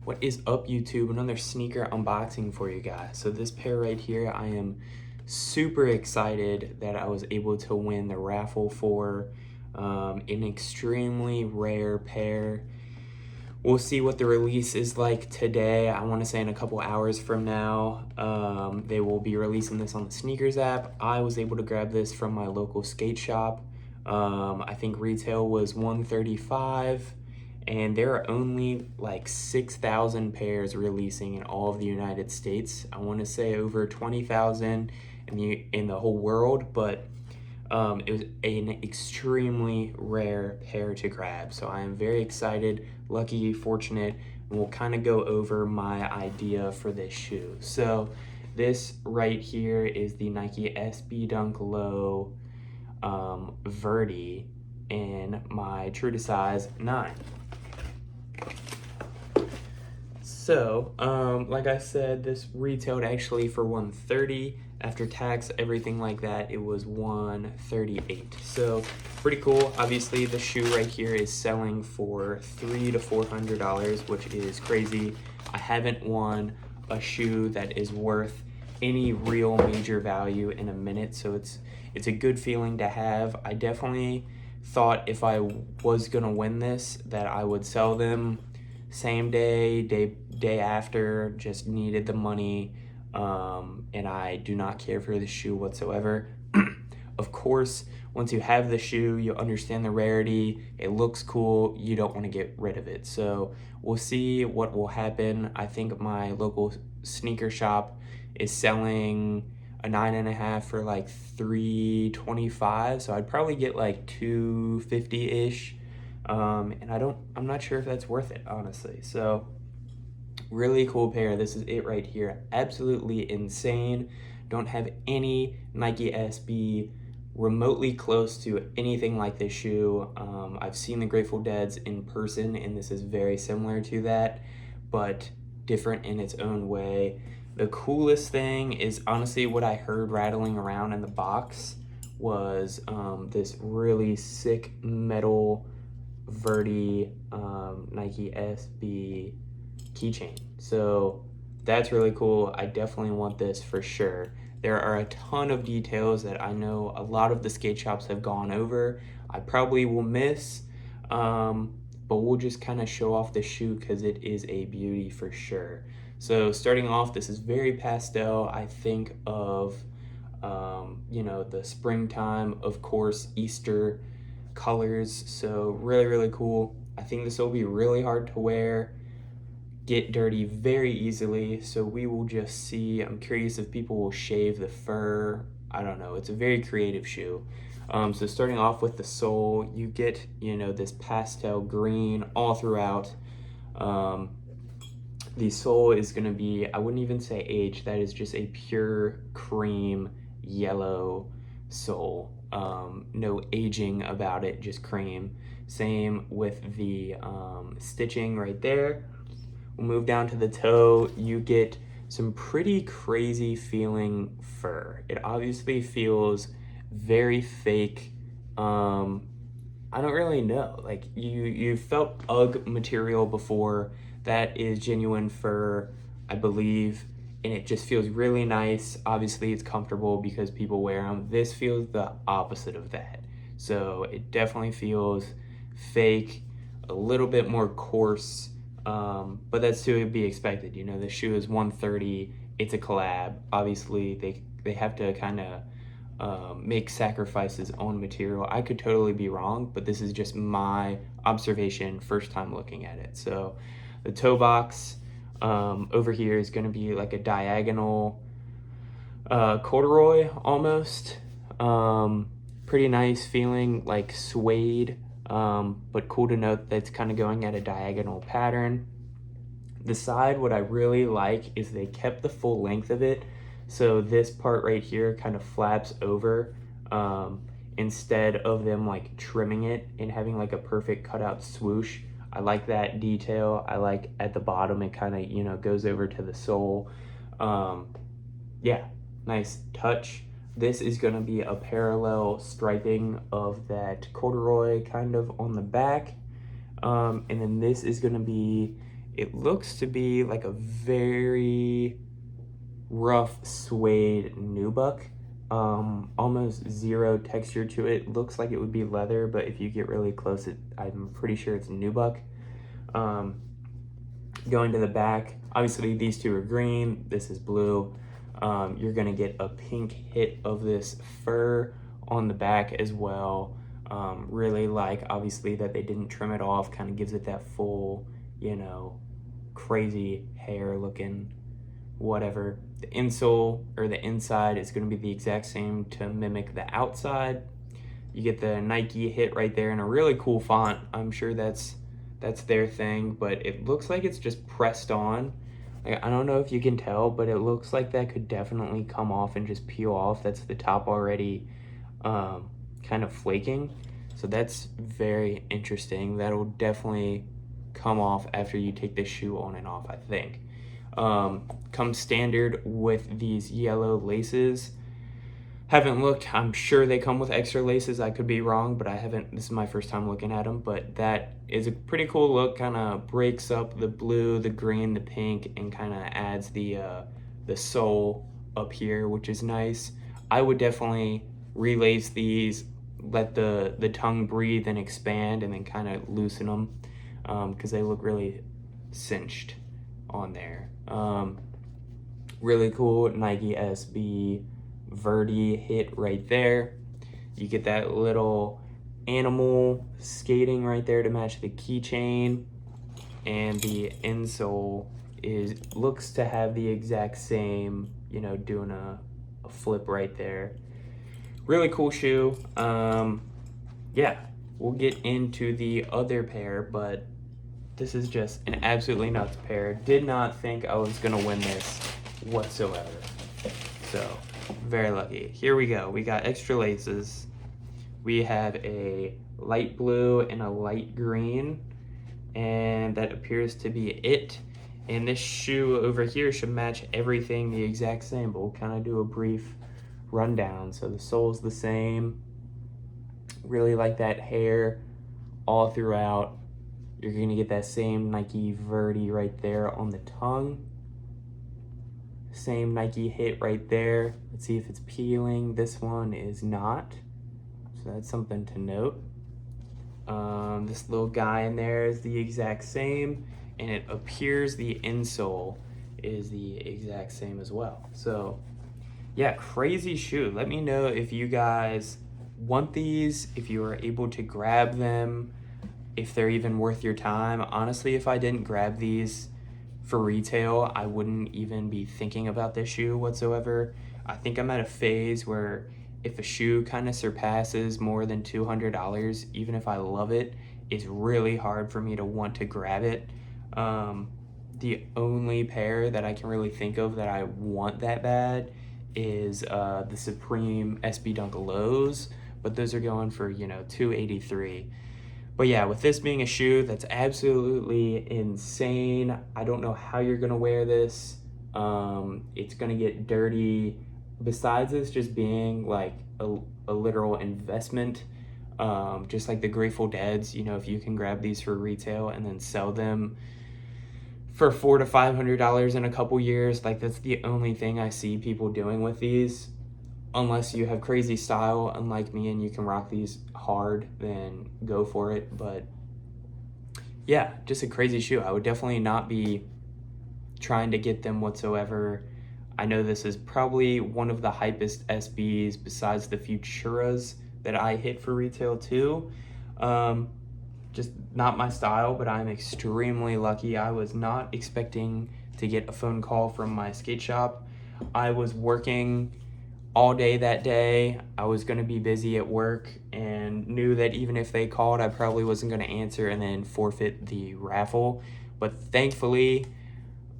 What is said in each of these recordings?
What is up, YouTube? Another sneaker unboxing for you guys. So this pair right here, I am super excited that I was able to win the raffle for. An extremely rare pair. We'll see what the release is like today. I want to say in a couple hours from now. They will be releasing this on the sneakers app. I was able to grab this from my local skate shop. I think retail was $135, and there are only like 6,000 pairs releasing in all of the United States. I want to say over 20,000 in the whole world, but it was an extremely rare pair to grab. So I am very excited, lucky, fortunate, and we'll kind of go over my idea for this shoe. So this right here is the Nike SB Dunk Low verdy in my true to size 9. So, like I said, this retailed actually for $130. After tax, everything like that, it was $138. So, pretty cool. Obviously, the shoe right here is selling for $300 to $400, which is crazy. I haven't won a shoe that is worth any real major value in a minute, so it's a good feeling to have. I definitely thought if I was gonna win this that I would sell them same day after, just needed the money, and I do not care for the shoe whatsoever. Of course, once you have the shoe, you understand the rarity, it looks cool, you don't want to get rid of it. So we'll see what will happen. I think my local sneaker shop is selling a 9.5 for like $325, so I'd probably get like $250-ish. And I'm not sure if that's worth it, honestly. So really cool pair. This is it right here. Absolutely insane. Don't have any Nike SB remotely close to anything like this shoe. I've seen the Grateful Dead's in person, and this is very similar to that, but different in its own way. The coolest thing is honestly what I heard rattling around in the box was this really sick metal verdy Nike SB keychain. So that's really cool. I definitely want this for sure. There are a ton of details that I know a lot of the skate shops have gone over. I probably will miss, but we'll just kind of show off the shoe because it is a beauty for sure. So starting off, this is very pastel. I think of the springtime, of course, Easter colors. So really cool. I think this will be really hard to wear, get dirty very easily, so we will just see. I'm curious if people will shave the fur. I don't know. It's a very creative shoe. So starting off with the sole, you get this pastel green all throughout. The sole is going to be, I wouldn't even say aged, that is just a pure cream yellow sole. No aging about it, just cream. Same with the stitching right there. We'll move down to the toe. You get some pretty crazy feeling fur. It obviously feels very fake. I don't really know. Like you felt UGG material before. That is genuine fur, I believe, and it just feels really nice. Obviously, it's comfortable because people wear them. This feels the opposite of that. So it definitely feels fake, a little bit more coarse, but that's to be expected. The shoe is $130. It's a collab. Obviously, they have to kind of make sacrifices on material. I could totally be wrong, but this is just my observation, first time looking at it. So the toe box over here is going to be like a diagonal corduroy almost. Pretty nice feeling, like suede, but cool to note that's kind of going at a diagonal pattern. The side, what I really like is they kept the full length of it. So this part right here kind of flaps over instead of them like trimming it and having like a perfect cutout swoosh. I like that detail. I like at the bottom it kind of goes over to the sole. Yeah, nice touch. This is going to be a parallel striping of that corduroy kind of on the back, and then this is going to be It looks to be like a very rough suede nubuck. Almost zero texture to it. Looks like it would be leather, but if you get really close, I'm pretty sure it's nubuck. Going to the back, obviously these two are green, this is blue. You're gonna get a pink hit of this fur on the back as well. Really like, obviously, that they didn't trim it off, kind of gives it that full, you know, crazy hair looking whatever. The insole, or the inside, is going to be the exact same to mimic the outside. You get the Nike hit right there in a really cool font. I'm sure that's their thing, but it looks like it's just pressed on. Like, I don't know if you can tell, but it looks like that could definitely come off and just peel off. That's the top already kind of flaking. So that's very interesting. That'll definitely come off after you take this shoe on and off, I think. Comes standard with these yellow laces. Haven't looked. I'm sure they come with extra laces. I could be wrong, but I haven't. This is my first time looking at them, but that is a pretty cool look. Kind of breaks up the blue, the green, the pink, and kind of adds the sole up here, which is nice. I would definitely relace these, let the tongue breathe and expand, and then kind of loosen them because they look really cinched on there. Really cool Nike SB verdy hit right there. You get that little animal skating right there to match the keychain, and the insole looks to have the exact same, you know, doing a flip right there. Really cool shoe. Yeah, we'll get into the other pair, but this is just an absolutely nuts pair. Did not think I was gonna win this whatsoever. So, very lucky. Here we go. We got extra laces. We have a light blue and a light green, and that appears to be it. And this shoe over here should match everything the exact same, but we'll kind of do a brief rundown. So the sole's the same. Really like that hair all throughout. You're going to get that same Nike verdy right there on the tongue. Same Nike hit right there. Let's see if it's peeling. This one is not. So that's something to note. This little guy in there is the exact same, and it appears the insole is the exact same as well. So yeah, crazy shoe. Let me know if you guys want these, if you are able to grab them, if they're even worth your time. Honestly, if I didn't grab these for retail, I wouldn't even be thinking about this shoe whatsoever. I think I'm at a phase where if a shoe kind of surpasses more than $200, even if I love it, it's really hard for me to want to grab it. The only pair that I can really think of that I want that bad is the Supreme SB Dunk Lows, but those are going for, you know, $283. But yeah, with this being a shoe that's absolutely insane, I don't know how you're gonna wear this. It's gonna get dirty. Besides this just being like a literal investment, just like the Grateful Deads, you know, if you can grab these for retail and then sell them for $400 to $500 in a couple years, like that's the only thing I see people doing with these. Unless you have crazy style, unlike me, and you can rock these hard, then go for it. But yeah, just a crazy shoe. I would definitely not be trying to get them whatsoever. I know this is probably one of the hypest SBs besides the Futuras that I hit for retail too. Just not my style, but I'm extremely lucky. I was not expecting to get a phone call from my skate shop. I was working all day that day. I was going to be busy at work and knew that even if they called, I probably wasn't going to answer and then forfeit the raffle. But thankfully,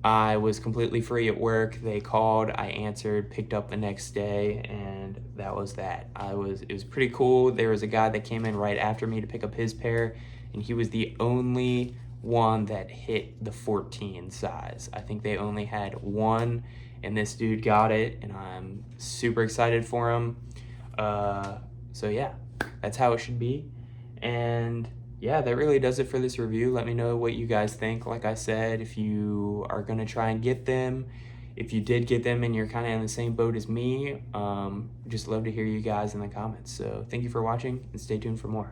I was completely free at work. They called, I answered, picked up the next day, and that was that. It was pretty cool. There was a guy that came in right after me to pick up his pair, and he was the only one that hit the 14 size. I think they only had one, and this dude got it, and I'm super excited for him. So yeah, that's how it should be. And yeah, that really does it for this review. Let me know what you guys think. Like I said, if you are going to try and get them, if you did get them and you're kind of in the same boat as me, just love to hear you guys in the comments. So thank you for watching and stay tuned for more.